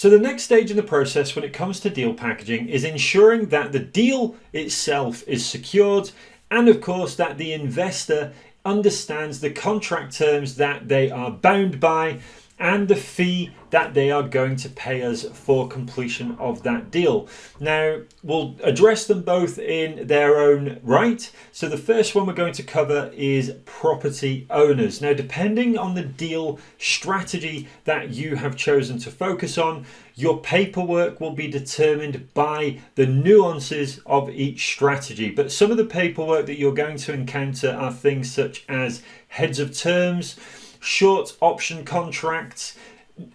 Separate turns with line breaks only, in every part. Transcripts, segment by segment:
So the next stage in the process when it comes to deal packaging is ensuring that the deal itself is secured, and of course that the investor understands the contract terms that they are bound by and the fee that they are going to pay us for completion of that deal. Now, we'll address them both in their own right. So the first one we're going to cover is property owners. Now, depending on the deal strategy that you have chosen to focus on, your paperwork will be determined by the nuances of each strategy. But some of the paperwork that you're going to encounter are things such as heads of terms, short option contracts,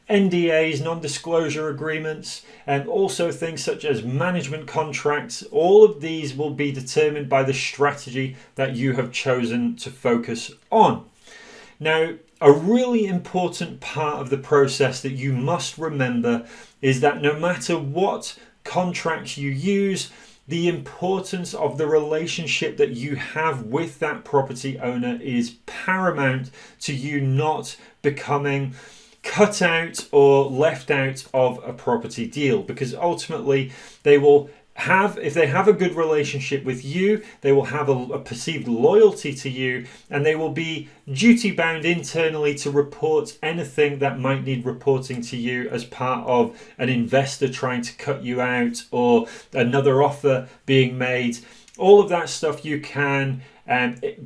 NDAs, non-disclosure agreements, and also things such as management contracts. All of these will be determined by the strategy that you have chosen to focus on. Now, a really important part of the process that you must remember is that no matter what contracts you use, the importance of the relationship that you have with that property owner is paramount to you not becoming cut out or left out of a property deal, because ultimately they will have, if they have a good relationship with you, they will have a perceived loyalty to you, and they will be duty bound internally to report anything that might need reporting to you as part of an investor trying to cut you out or another offer being made. All of that stuff you can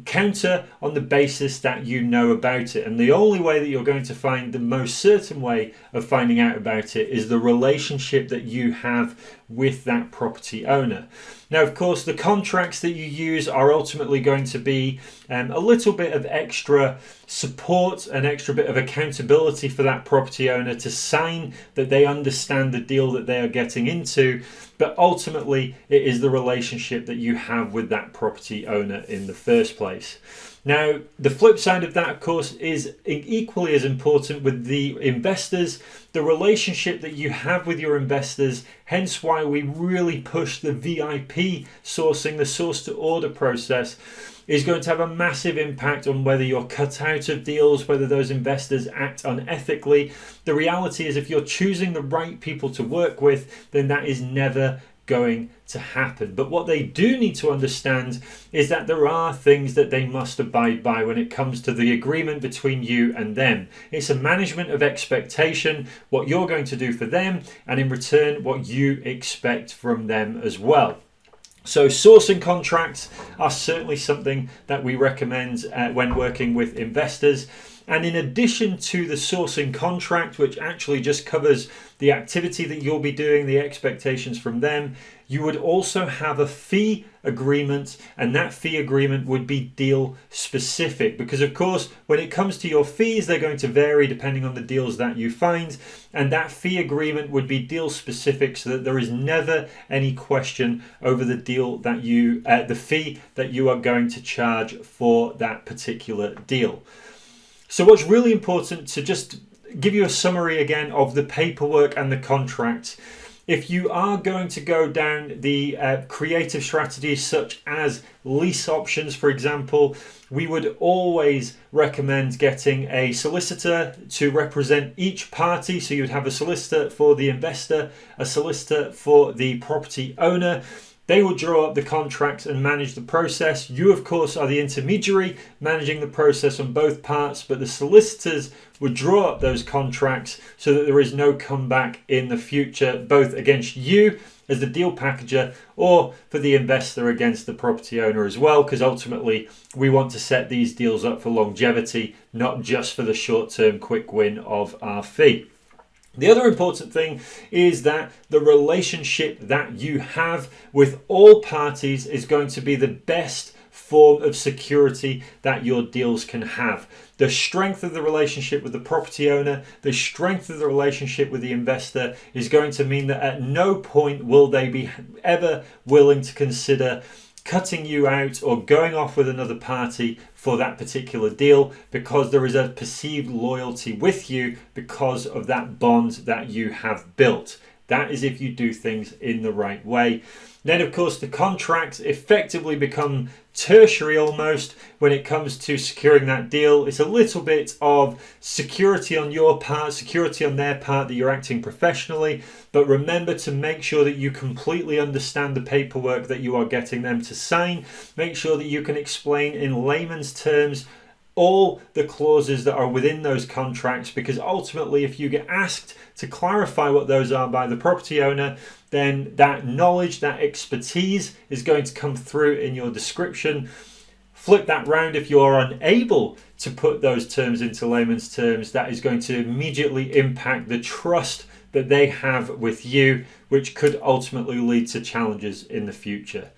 counter on the basis that you know about it. And the only way that you're going to find the most certain way of finding out about it is the relationship that you have with that property owner. Now, of course, the contracts that you use are ultimately going to be a little bit of extra support, an extra bit of accountability for that property owner to sign that they understand the deal that they are getting into. But ultimately, it is the relationship that you have with that property owner in the first place. Now, the flip side of that, of course, is equally as important with the investors, the relationship that you have with your investors, hence why we really push the VIP sourcing, the source to order process, is going to have a massive impact on whether you're cut out of deals, whether those investors act unethically. The reality is if you're choosing the right people to work with, then that is never going to happen. But what they do need to understand is that there are things that they must abide by when it comes to the agreement between you and them. It's a management of expectation, what you're going to do for them, and in return what you expect from them as well. So sourcing contracts are certainly something that we recommend when working with investors. And in addition to the sourcing contract, which actually just covers the activity that you'll be doing, the expectations from them, you would also have a fee agreement, and that fee agreement would be deal specific, because of course when it comes to your fees, they're going to vary depending on the deals that you find, and that fee agreement would be deal specific so that there is never any question over the deal that you the fee that you are going to charge for that particular deal. So what's really important, to just give you a summary again of the paperwork and the contract. If you are going to go down the creative strategies such as lease options, for example, we would always recommend getting a solicitor to represent each party. So you'd have a solicitor for the investor, a solicitor for the property owner. They will draw up the contracts and manage the process. You, of course, are the intermediary managing the process on both parts, but the solicitors would draw up those contracts so that there is no comeback in the future, both against you as the deal packager or for the investor against the property owner as well, because ultimately we want to set these deals up for longevity, not just for the short-term quick win of our fee. The other important thing is that the relationship that you have with all parties is going to be the best form of security that your deals can have. The strength of the relationship with the property owner, the strength of the relationship with the investor is going to mean that at no point will they be ever willing to consider cutting you out or going off with another party for that particular deal, because there is a perceived loyalty with you because of that bond that you have built. That is if you do things in the right way. Then, of course, the contracts effectively become tertiary almost when it comes to securing that deal. It's a little bit of security on your part, security on their part that you're acting professionally. But remember to make sure that you completely understand the paperwork that you are getting them to sign. Make sure that you can explain in layman's terms all the clauses that are within those contracts, because ultimately if you get asked to clarify what those are by the property owner, then that knowledge, that expertise is going to come through in your description. Flip that round, if you are unable to put those terms into layman's terms, that is going to immediately impact the trust that they have with you, which could ultimately lead to challenges in the future.